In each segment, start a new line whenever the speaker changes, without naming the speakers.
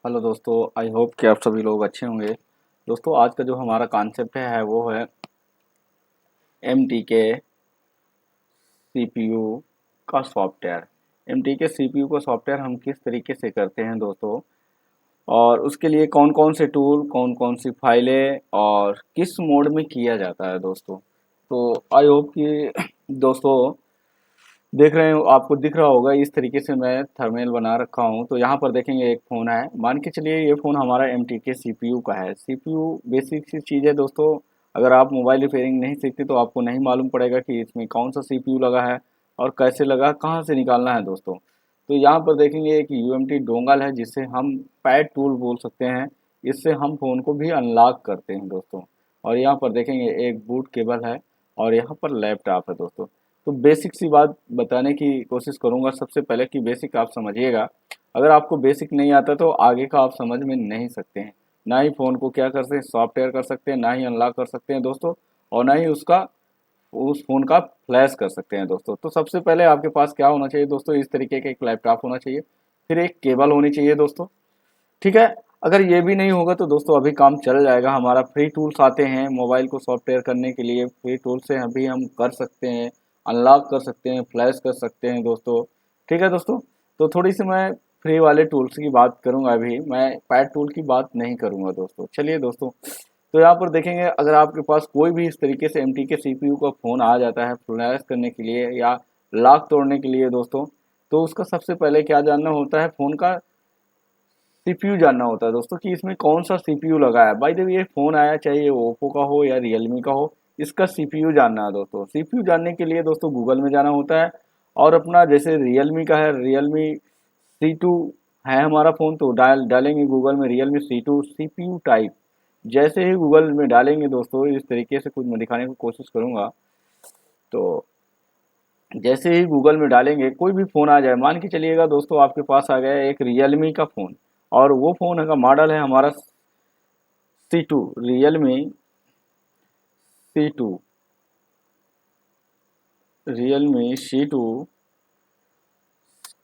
Hello दोस्तों, I hope कि आप सभी लोग अच्छे होंगे। दोस्तों, आज का जो हमारा कॉन्सेप्ट है वो है एम टी के सी पी यू का सॉफ्टवेयर। एम टी के सी पी यू का सॉफ्टवेयर हम किस तरीके से करते हैं दोस्तों, और उसके लिए कौन कौन से टूल, कौन कौन सी फाइलें और किस मोड में किया जाता है दोस्तों। तो आई होप कि दोस्तों देख रहे हो, आपको दिख रहा होगा इस तरीके से मैं थर्मेल बना रखा हूँ। तो यहाँ पर देखेंगे एक फ़ोन है, मान के चलिए ये फ़ोन हमारा एम टी के सी पी यू का है। सी पी यू बेसिक सी चीज़ है दोस्तों। अगर आप मोबाइल रिपेयरिंग नहीं सीखते तो आपको नहीं मालूम पड़ेगा कि इसमें कौन सा सी पी यू लगा है और कैसे लगा, कहाँ से निकालना है दोस्तों। तो यहाँ पर देखेंगे एक यू एम टी डोंगल है जिससे हम पैड टूल बोल सकते हैं। इससे हम फ़ोन को भी अनलॉक करते हैं दोस्तों। और यहाँ पर देखेंगे एक बूट केबल है और यहाँ पर लैपटॉप है दोस्तों। तो बेसिक सी बात बताने की कोशिश करूंगा सबसे पहले कि बेसिक आप समझिएगा। अगर आपको बेसिक नहीं आता तो आगे का आप समझ में नहीं सकते हैं। ना ही फ़ोन को क्या कर सकते हैं, सॉफ्टवेयर कर सकते हैं, ना ही अनलॉक कर सकते हैं दोस्तों, और ना ही उस फ़ोन का फ्लैश कर सकते हैं दोस्तों। तो सबसे पहले आपके पास क्या होना चाहिए दोस्तों, इस तरीके का एक लैपटॉप होना चाहिए, फिर एक केबल होनी चाहिए दोस्तों। ठीक है। अगर ये भी नहीं होगा तो दोस्तों अभी काम चल जाएगा। हमारा फ्री टूल्स आते हैं मोबाइल को सॉफ्टवेयर करने के लिए, फ्री टूल से अभी हम कर सकते हैं, अनलॉक कर सकते हैं, फ्लैश कर सकते हैं दोस्तों। ठीक है दोस्तों। तो थोड़ी सी मैं फ्री वाले टूल्स की बात करूंगा, अभी मैं पैड टूल की बात नहीं करूंगा दोस्तों। चलिए दोस्तों, तो यहाँ पर देखेंगे अगर आपके पास कोई भी इस तरीके से एम टी के सी पी यू का फ़ोन आ जाता है फ्लैश करने के लिए या लॉक तोड़ने के लिए दोस्तों, तो उसका सबसे पहले क्या जानना होता है, फ़ोन का सीपीयू जानना होता है दोस्तों कि इसमें कौन सा सीपीयू लगा है। बाय द वे ये फ़ोन आया चाहे ये ओप्पो का हो या रियलमी का हो, इसका सीपीयू जानना है दोस्तों। सीपीयू जानने के लिए दोस्तों गूगल में जाना होता है, और अपना जैसे रियलमी का है, रियलमी सी टू है हमारा फ़ोन, तो डालेंगे गूगल में Realme C two C P U type. जैसे ही गूगल में डालेंगे दोस्तों, इस तरीके से कुछ मैं दिखाने की कोशिश करूँगा। तो जैसे ही गूगल में डालेंगे कोई भी फ़ोन आ जाए, मान के चलिएगा दोस्तों आपके पास आ गया एक रियलमी का फ़ोन, और वो फ़ोन का मॉडल है हमारा C two, Realme C two, Realme C two.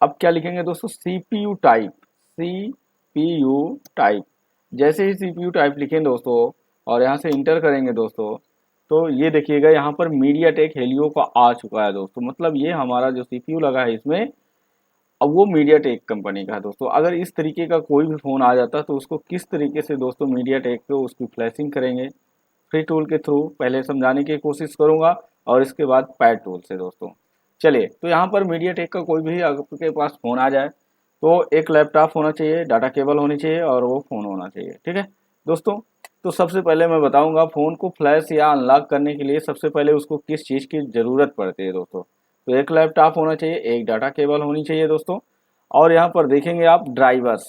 अब क्या लिखेंगे दोस्तों, C P U type, C P U type. जैसे ही सी पी यू टाइप लिखें दोस्तों और यहाँ से इंटर करेंगे दोस्तों, तो ये देखिएगा यहाँ पर मीडिया टेक हेलियो का आ चुका है दोस्तों। मतलब ये हमारा जो सी पी यू लगा है इसमें, अब वो मीडिया टेक कंपनी का है दोस्तों। अगर इस तरीके का कोई भी फ़ोन आ जाता है तो उसको किस तरीके से दोस्तों मीडिया टेक पे उसकी फ्लैशिंग करेंगे, फ्री टूल के थ्रू पहले समझाने की कोशिश करूंगा, और इसके बाद पैड टूल से दोस्तों। चलिए, तो यहाँ पर मीडिया टेक का कोई भी आपके पास फ़ोन आ जाए तो एक लैपटॉप होना चाहिए, डाटा केबल होनी चाहिए और वो फ़ोन होना चाहिए। ठीक है दोस्तों। तो सबसे पहले मैं बताऊंगा फ़ोन को फ्लैश या अनलॉक करने के लिए सबसे पहले उसको किस चीज़ की ज़रूरत पड़ती है दोस्तों। तो एक लैपटॉप होना चाहिए, एक डाटा केबल होनी चाहिए दोस्तों, और यहाँ पर देखेंगे आप ड्राइवर्स।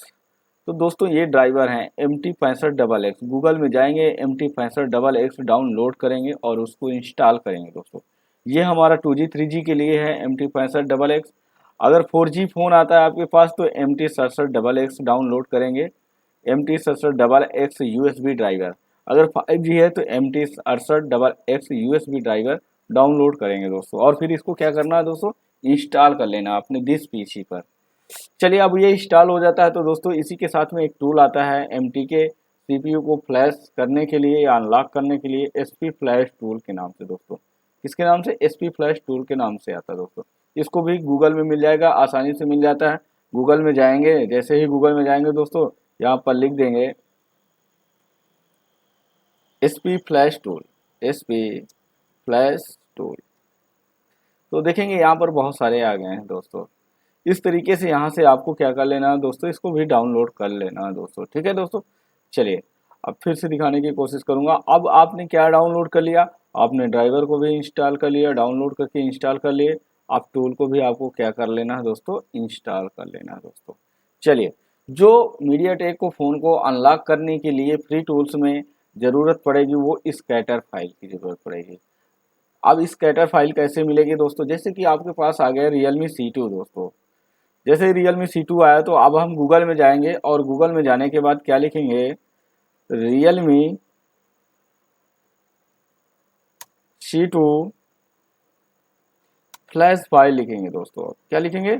तो दोस्तों ये ड्राइवर हैं MT65XX। गूगल में जाएंगे, MT65XX डाउनलोड करेंगे और उसको इंस्टॉल करेंगे दोस्तों। ये हमारा 2G 3G के लिए है MT65XX। अगर 4G फ़ोन आता है आपके पास तो MT67XX डाउनलोड करेंगे, MT67XX USB ड्राइवर। अगर 5G है तो MT68XX USB ड्राइवर डाउनलोड करेंगे दोस्तों, और फिर इसको क्या करना है दोस्तों, इंस्टॉल कर लेना अपने दिस पीसी पर। चलिए, अब ये इंस्टॉल हो जाता है तो दोस्तों इसी के साथ में एक टूल आता है एम टी के सीपीयू को फ्लैश करने के लिए या अनलॉक करने के लिए, एसपी फ्लैश टूल के नाम से दोस्तों। किसके नाम से, एसपी फ्लैश टूल के नाम से आता है दोस्तों। इसको भी गूगल में मिल जाएगा, आसानी से मिल जाता है। गूगल में जाएंगे, जैसे ही गूगल में जाएंगे दोस्तों, यहाँ पर लिख देंगे SP flash tool, SP flash tool, तो देखेंगे यहाँ पर बहुत सारे आ गए हैं दोस्तों। इस तरीके से यहाँ से आपको क्या कर लेना है दोस्तों, इसको भी डाउनलोड कर लेना है दोस्तों। ठीक है दोस्तों। चलिए, अब फिर से दिखाने की कोशिश करूँगा। अब आपने क्या डाउनलोड कर लिया, आपने ड्राइवर को भी इंस्टॉल कर लिया, डाउनलोड करके इंस्टॉल कर लिए। आप टूल को भी आपको क्या कर लेना है दोस्तों, इंस्टॉल कर लेना है दोस्तों। चलिए, जो मीडिया टेक को फ़ोन को अनलॉक करने के लिए फ्री टूल्स में ज़रूरत पड़ेगी वो स्कैटर फाइल की ज़रूरत पड़ेगी। अब स्कैटर फाइल कैसे मिलेगी दोस्तों, जैसे कि आपके पास आ गया रियलमी सी टू दोस्तों। जैसे ही रियलमी सी टू आया तो अब हम गूगल में जाएंगे, और गूगल में जाने के बाद क्या लिखेंगे, Realme C two flash file लिखेंगे दोस्तों। क्या लिखेंगे,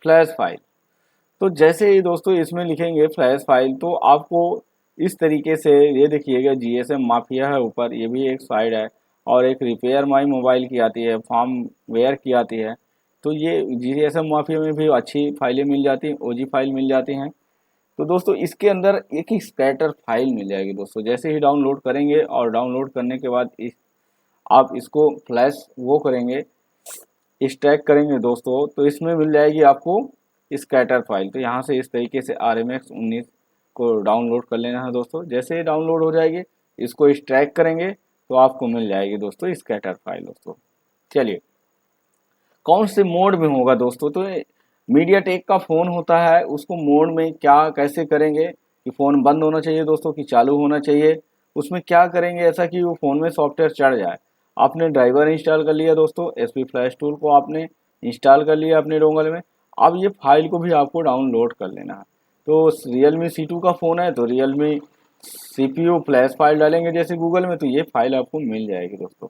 फ्लैश फाइल। तो जैसे ही दोस्तों इसमें लिखेंगे फ्लैश फाइल, तो आपको इस तरीके से ये देखिएगा जीएसएम माफिया है ऊपर, ये भी एक साइड है, और एक रिपेयर माई मोबाइल की आती है, फार्म वेयर की आती है। तो ये जीएसएम माफिया में भी अच्छी फाइलें मिल जाती हैं, ओजी फाइल मिल जाती हैं। तो दोस्तों इसके अंदर एक ही स्कैटर फाइल मिल जाएगी दोस्तों। जैसे ही डाउनलोड करेंगे और डाउनलोड करने के बाद आप इसको फ्लैश वो करेंगे, एक्सट्रैक्ट करेंगे दोस्तों, तो इसमें मिल जाएगी आपको स्कैटर फाइल। तो यहाँ से इस तरीके से RMX19 को डाउनलोड कर लेना है दोस्तों। जैसे ही डाउनलोड हो जाएगी, इसको एक्सट्रैक्ट करेंगे तो आपको मिल जाएगी दोस्तों स्कैटर फाइल दोस्तों। चलिए, कौन से मोड में होगा दोस्तों, तो मीडिया टेक का फ़ोन होता है, उसको मोड में क्या कैसे करेंगे कि फ़ोन बंद होना चाहिए दोस्तों कि चालू होना चाहिए, उसमें क्या करेंगे ऐसा कि वो फ़ोन में सॉफ्टवेयर चढ़ जाए। आपने ड्राइवर इंस्टॉल कर लिया दोस्तों, SP फ्लैश टूल को आपने इंस्टॉल कर लिया अपने डोंगल में। अब ये फाइल को भी आपको डाउनलोड कर लेना है। तो Realme C2 का फ़ोन है तो Realme CPU फ्लैश फाइल डालेंगे जैसे गूगल में, तो ये फाइल आपको मिल जाएगी दोस्तों।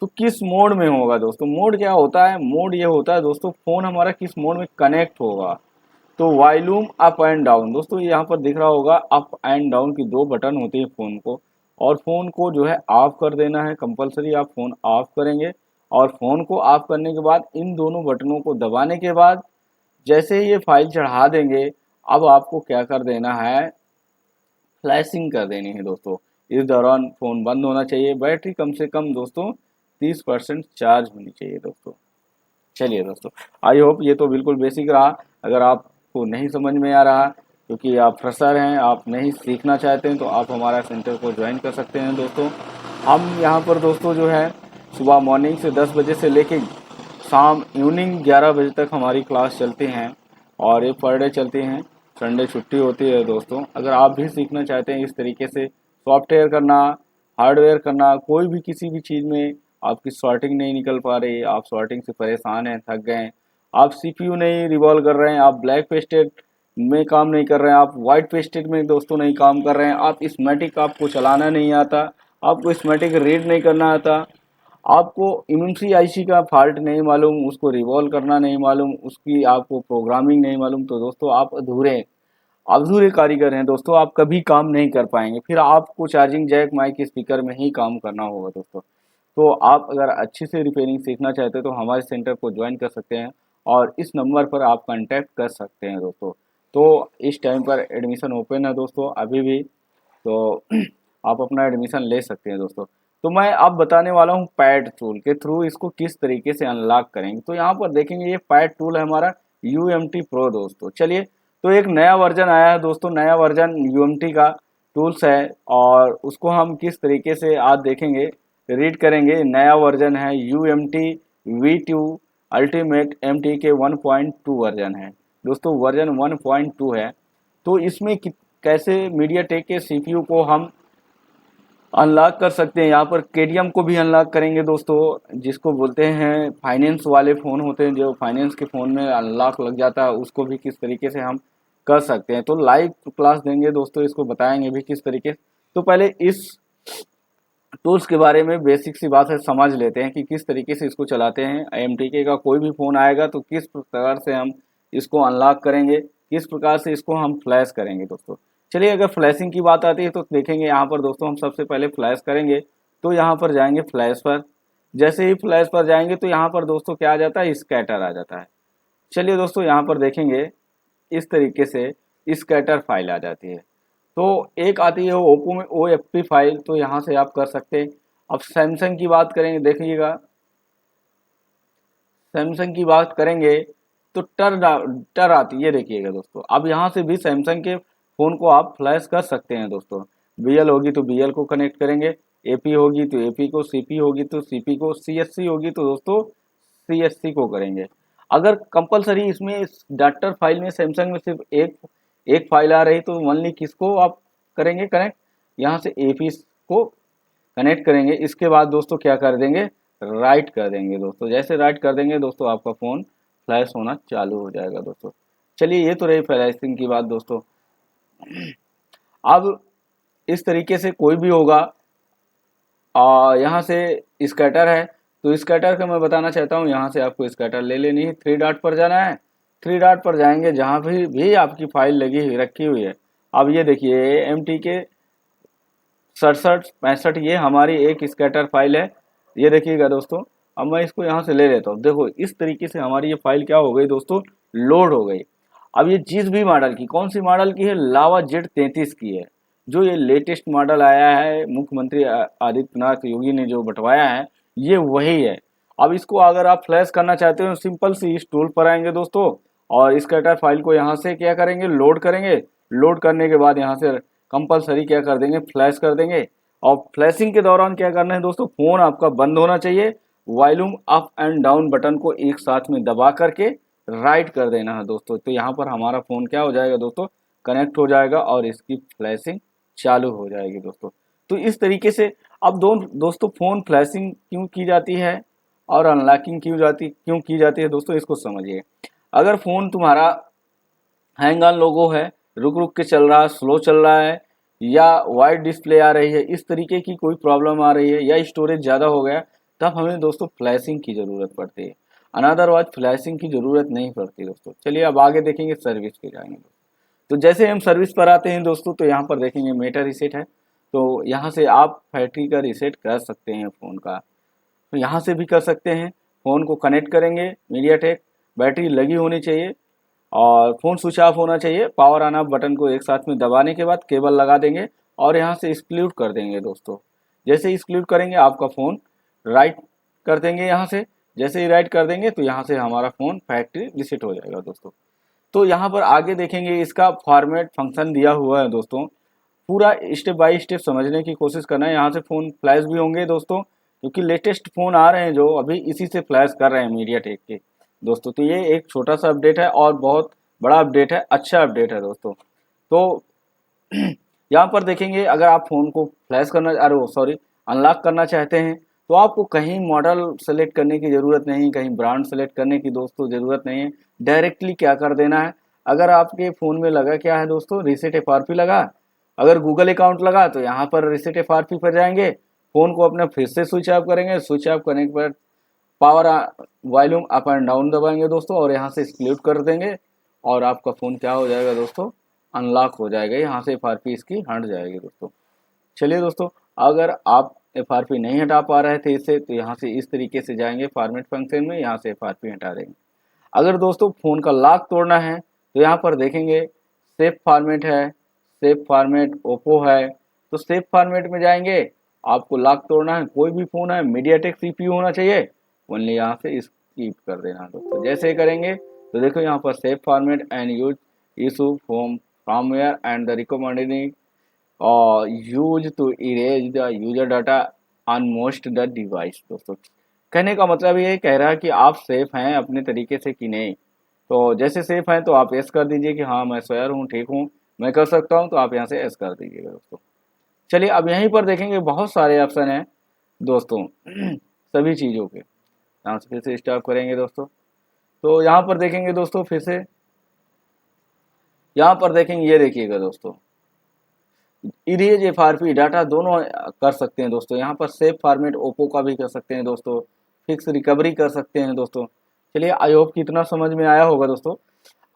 तो किस मोड में होगा दोस्तों, मोड क्या होता है, मोड ये होता है दोस्तों फ़ोन हमारा किस मोड में कनेक्ट होगा। तो वॉल्यूम अप एंड डाउन दोस्तों, यहाँ पर दिख रहा होगा अप एंड डाउन की 2 बटन होती है फ़ोन को, और फ़ोन को जो है ऑफ कर देना है कंपलसरी। आप फ़ोन ऑफ करेंगे और फ़ोन को ऑफ करने के बाद इन दोनों बटनों को दबाने के बाद जैसे ही ये फाइल चढ़ा देंगे, अब आपको क्या कर देना है, फ्लैशिंग कर देनी है दोस्तों। इस दौरान फ़ोन बंद होना चाहिए, बैटरी कम से कम दोस्तों 30% चार्ज होनी चाहिए दोस्तों। चलिए दोस्तों, आई होप ये तो बिल्कुल बेसिक रहा। अगर आपको नहीं समझ में आ रहा क्योंकि आप फ्रेशर हैं, आप नहीं सीखना चाहते हैं, तो आप हमारा सेंटर को ज्वाइन कर सकते हैं दोस्तों। हम यहाँ पर दोस्तों जो है सुबह मॉर्निंग से 10 बजे से लेके शाम इवनिंग 11 बजे तक हमारी क्लास चलती हैं, और ये पर डे चलती हैं, संडे छुट्टी होती है दोस्तों। अगर आप भी सीखना चाहते हैं इस तरीके से सॉफ्टवेयर करना, हार्डवेयर करना, कोई भी किसी भी चीज़ में आपकी सॉर्टिंग नहीं निकल पा रही, आप सॉर्टिंग से परेशान हैं, थक गए हैं, आप CPU नहीं रिवॉल्व कर रहे हैं, आप ब्लैक पेस्टेड में काम नहीं कर रहे हैं, आप वाइट पेस्टेड में दोस्तों नहीं काम कर रहे हैं, आप स्मैटिक आपको चलाना नहीं आता, आपको स्मैटिक रीड नहीं करना आता, आपको इम्यूनसी IC का फॉल्ट नहीं मालूम, उसको रिवॉल्व करना नहीं मालूम, उसकी आपको प्रोग्रामिंग नहीं मालूम, तो दोस्तों आप अधूरे कारीगर हैं दोस्तों, आप कभी काम नहीं कर पाएंगे। फिर आपको चार्जिंग जैक माइक स्पीकर में ही काम करना होगा दोस्तों। तो आप अगर अच्छे से रिपेयरिंग सीखना चाहते हैं तो हमारे सेंटर को ज्वाइन कर सकते हैं, और इस नंबर पर आप कांटेक्ट कर सकते हैं दोस्तों। तो इस टाइम पर एडमिशन ओपन है दोस्तों अभी भी, तो आप अपना एडमिशन ले सकते हैं दोस्तों। तो मैं अब बताने वाला हूँ पैड टूल के थ्रू इसको किस तरीके से अनलॉक करेंगे। तो यहाँ पर देखेंगे ये पैड टूल है हमारा UMT प्रो दोस्तों। चलिए, तो एक नया वर्जन आया है दोस्तों, नया वर्जन UMT का टूल्स है, और उसको हम किस तरीके से आज देखेंगे, रीड करेंगे। नया वर्जन है UMT V2 ultimate MTK 1.2 version है दोस्तों, वर्जन 1.2 है। तो इसमें कैसे मीडिया टेक के CPU को हम अनलॉक कर सकते हैं। यहाँ पर KDM को भी अनलॉक करेंगे दोस्तों, जिसको बोलते हैं फाइनेंस वाले फ़ोन होते हैं, जो फाइनेंस के फ़ोन में अनलॉक लग जाता है, उसको भी किस तरीके से हम कर सकते हैं। तो लाइव क्लास देंगे दोस्तों, इसको बताएंगे भी किस तरीके। तो पहले इस टूल्स के बारे में बेसिक सी बात है, समझ लेते हैं कि किस तरीके से इसको चलाते हैं। MTK का कोई भी फ़ोन आएगा तो किस प्रकार से हम इसको अनलॉक करेंगे, किस प्रकार से इसको हम फ्लैश करेंगे दोस्तों। चलिए, अगर फ्लैशिंग की बात आती है तो देखेंगे यहाँ पर दोस्तों, हम सबसे पहले फ्लैश करेंगे तो यहाँ पर जाएंगे फ्लैश पर। जैसे ही फ्लैश पर जाएंगे तो यहाँ पर दोस्तों क्या आ जाता है, स्कैटर आ जाता है। चलिए दोस्तों, यहाँ पर देखेंगे इस तरीके से स्कैटर फाइल आ जाती है। तो एक आती है ओप्पो में OFP फाइल, तो यहाँ से आप कर सकते हैं। अब सैमसंग की बात करेंगे, देखिएगा सैमसंग की बात करेंगे तो टर आती है, ये देखिएगा दोस्तों। अब यहाँ से भी सैमसंग के फ़ोन को आप फ्लैश कर सकते हैं दोस्तों। BL होगी तो BL को कनेक्ट करेंगे, AP होगी तो AP को, CP होगी तो CP को, CSC होगी तो दोस्तों CSC को करेंगे। अगर कंपलसरी इसमें डाटर फाइल में सैमसंग में सिर्फ एक फाइल आ रही तो ओनली किसको आप करेंगे कनेक्ट, यहाँ से AP को कनेक्ट करेंगे। इसके बाद दोस्तों क्या कर देंगे, राइट कर देंगे दोस्तों। जैसे राइट कर देंगे दोस्तों, आपका फ़ोन फ्लैश होना चालू हो जाएगा दोस्तों। चलिए, ये तो रही फ्लैशिंग की बात दोस्तों। अब इस तरीके से कोई भी होगा, यहाँ से स्कैटर है तो स्कैटर का मैं बताना चाहता हूँ। यहाँ से आपको स्कैटर ले लेनी है, 3 डॉट पर जाना है, थ्री डॉट पर जाएंगे जहाँ भी आपकी फाइल लगी हुई रखी हुई है। अब ये देखिए MTK 6765 ये हमारी एक स्कैटर फाइल है। ये देखिएगा दोस्तों, अब मैं इसको यहाँ से ले लेता हूँ। देखो इस तरीके से हमारी ये फाइल क्या हो गई दोस्तों, लोड हो गई। अब ये जिस भी मॉडल की, कौन सी मॉडल की है, लावा Z33 की है, जो ये लेटेस्ट मॉडल आया है, मुख्यमंत्री आदित्यनाथ योगी ने जो बंटवाया है, ये वही है। अब इसको अगर आप फ्लैश करना चाहते हो, सिंपल सी इस टूल पर आएंगे दोस्तों, और स्कैटर फाइल को यहाँ से क्या करेंगे, लोड करेंगे। लोड करने के बाद यहाँ से कंपलसरी क्या कर देंगे, फ्लैश कर देंगे। और फ्लैशिंग के दौरान क्या करना है दोस्तों, फोन आपका बंद होना चाहिए। Volume up and down button को एक साथ में दबा करके राइट कर देना है दोस्तों। तो यहाँ पर हमारा फ़ोन क्या हो जाएगा दोस्तों, कनेक्ट हो जाएगा और इसकी फ्लैशिंग चालू हो जाएगी दोस्तों। तो इस तरीके से अब दोस्तों फ़ोन फ्लैशिंग क्यों की जाती है और अनलॉकिंग क्यों की जाती है दोस्तों, इसको समझिए। अगर फ़ोन तुम्हारा हैंग ऑन लोगो है, रुक रुक के चल रहा है, स्लो चल रहा है, या वाइड डिस्प्ले आ रही है, इस तरीके की कोई प्रॉब्लम आ रही है, या स्टोरेज ज़्यादा हो गया, तब हमें दोस्तों फ्लैशिंग की ज़रूरत पड़ती है। अनदरवाइज फ्लैशिंग की ज़रूरत नहीं पड़ती दोस्तों। चलिए अब आगे देखेंगे, सर्विस पे जाएंगे। तो जैसे हम सर्विस पर आते हैं दोस्तों, तो यहाँ पर देखेंगे मीटर रीसेट है। तो यहाँ से आप बैटरी का रीसेट कर सकते हैं फ़ोन का, तो यहाँ से भी कर सकते हैं। फ़ोन को कनेक्ट करेंगे मीडियाटेक, बैटरी लगी होनी चाहिए और फ़ोन स्विच ऑफ होना चाहिए। पावर ऑन ऑफ बटन को एक साथ में दबाने के बाद केबल लगा देंगे और यहाँ से एक्सक्लूड कर देंगे दोस्तों। जैसे एक्सक्लूड करेंगे आपका फ़ोन राइट कर देंगे यहाँ से। जैसे ही राइट कर देंगे तो यहाँ से हमारा फ़ोन फैक्ट्री रीसेट हो जाएगा दोस्तों। तो यहाँ पर आगे देखेंगे, इसका फॉर्मेट फंक्शन दिया हुआ है दोस्तों। पूरा स्टेप बाय स्टेप समझने की कोशिश करना है। यहाँ से फ़ोन फ्लैश भी होंगे दोस्तों, क्योंकि लेटेस्ट फ़ोन आ रहे हैं जो अभी इसी से फ्लैश कर रहे हैं मीडियाटेक के दोस्तों। तो ये एक छोटा सा अपडेट है और बहुत बड़ा अपडेट है, अच्छा अपडेट है दोस्तों। तो यहाँ पर देखेंगे, अगर आप फ़ोन को फ्लैश करना, अरे सॉरी, अनलॉक करना चाहते हैं, तो आपको कहीं मॉडल सेलेक्ट करने की ज़रूरत नहीं, कहीं ब्रांड सेलेक्ट करने की दोस्तों ज़रूरत नहीं है। डायरेक्टली क्या कर देना है, अगर आपके फ़ोन में लगा क्या है दोस्तों, रीसेट FRP लगा, अगर गूगल अकाउंट लगा तो यहाँ पर रीसेट FRP पर जाएंगे, फ़ोन को अपना फिर से स्विच ऑफ करेंगे। स्विच ऑफ करने के बाद power volume up and down दबाएंगे दोस्तों और यहाँ से एक्सक्लूड कर देंगे और आपका फ़ोन क्या हो जाएगा दोस्तों, अनलॉक हो जाएगा। यहाँ से FRP इसकी हट जाएगी दोस्तों। चलिए दोस्तों, अगर आप FRP नहीं हटा पा रहे थे इससे, तो यहाँ से इस तरीके से जाएंगे फॉर्मेट फंक्शन में, यहाँ से FRP हटा देंगे। अगर दोस्तों फ़ोन का लॉक तोड़ना है तो यहाँ पर देखेंगे सेफ फॉर्मेट है, सेफ फॉर्मेट ओप्पो है, तो सेफ फॉर्मेट में जाएंगे। आपको लॉक तोड़ना है, कोई भी फ़ोन है, मीडियाटेक CPU होना चाहिए, ओनली यहाँ से स्कीप कर देना दोस्तों। जैसे ही करेंगे तो देखो यहाँ पर safe format and use issue from firmware and the recommended और use to erase the user data on most the device दोस्तों। कहने का मतलब ये कह रहा है कि आप सेफ हैं अपने तरीके से कि नहीं। तो जैसे सेफ हैं तो आप एस कर दीजिए कि हाँ मैं श्योर हूँ, ठीक हूँ, मैं कर सकता हूँ, तो आप यहाँ से एस कर दीजिएगा दोस्तों। चलिए अब यहीं पर देखेंगे बहुत सारे ऑप्शन हैं दोस्तों सभी चीज़ों के। यहाँ से फिर से स्टॉप करेंगे दोस्तों, तो यहाँ पर देखेंगे दोस्तों, फिर से यहाँ पर देखेंगे, ये देखिएगा दोस्तों, इरेज FRP डाटा दोनों कर सकते हैं दोस्तों। यहाँ पर सेफ फॉर्मेट ओप्पो का भी कर सकते हैं दोस्तों, फिक्स रिकवरी कर सकते हैं दोस्तों। चलिए आई होप कि इतना समझ में आया होगा दोस्तों।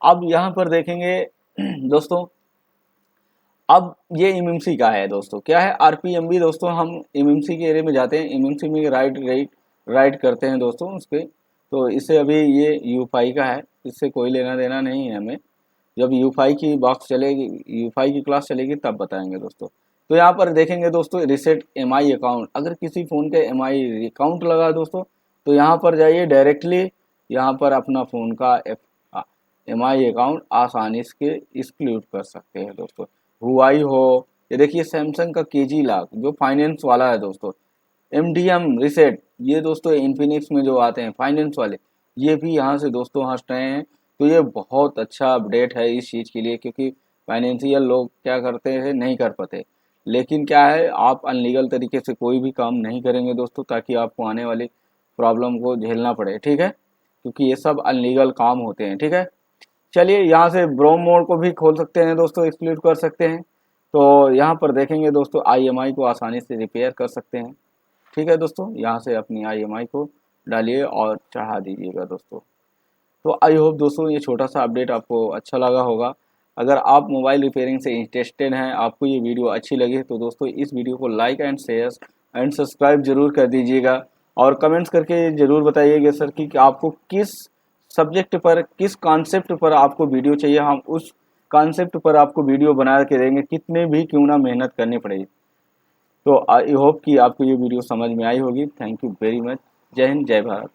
अब यहाँ पर देखेंगे दोस्तों, अब ये MMC का है दोस्तों, क्या है RPMB दोस्तों। हम MMC के एरिया में जाते हैं, MMC में राइट करते हैं दोस्तों उसके। तो इससे अभी ये U5 का है, इससे कोई लेना देना नहीं है हमें। जब U5 की बॉक्स चलेगी, U5 की क्लास चलेगी तब बताएंगे दोस्तों। तो यहाँ पर देखेंगे दोस्तों रिसेट MI अकाउंट, अगर किसी फ़ोन के MI अकाउंट लगा दोस्तों, तो यहाँ पर जाइए डायरेक्टली, यहाँ पर अपना फ़ोन का MI अकाउंट आसानी से एक्सक्लूड कर सकते हैं दोस्तों। हुआई हो, ये देखिए सैमसंग का KG लॉक जो फाइनेंस वाला है दोस्तों, MDM रीसेट, ये दोस्तों इन्फिनिक्स में जो आते हैं फाइनेंस वाले, ये भी यहाँ से दोस्तों हंस रहे हैं। तो ये बहुत अच्छा अपडेट है इस चीज़ के लिए, क्योंकि फाइनेंशियल लोग क्या करते हैं, नहीं कर पाते। लेकिन क्या है, आप अनलीगल तरीके से कोई भी काम नहीं करेंगे दोस्तों, ताकि आपको आने वाली प्रॉब्लम को झेलना पड़े, ठीक है, क्योंकि ये सब अनलीगल काम होते हैं, ठीक है। चलिए यहाँ से ब्रोम मोड को भी खोल सकते हैं दोस्तों, एक्सक्लूड कर सकते हैं। तो यहाँ पर देखेंगे दोस्तों IMI को आसानी से रिपेयर कर सकते हैं, ठीक है दोस्तों। यहाँ से अपनी IMI को डालिए और चढ़ा दीजिएगा दोस्तों। तो आई होप दोस्तों ये छोटा सा अपडेट आपको अच्छा लगा होगा। अगर आप मोबाइल रिपेयरिंग से इंटरेस्टेड हैं, आपको ये वीडियो अच्छी लगी, तो दोस्तों इस वीडियो को like and share and subscribe जरूर कर दीजिएगा। और कमेंट्स करके ज़रूर बताइएगा सर कि आपको किस सब्जेक्ट पर, किस कॉन्सेप्ट पर आपको वीडियो चाहिए। हम उस कॉन्सेप्ट पर आपको वीडियो बना के देंगे, कितने भी क्यों ना मेहनत करनी पड़ेगी। तो आई होप कि आपको ये वीडियो समझ में आई होगी। Thank you very much. जय हिंद, जय भारत।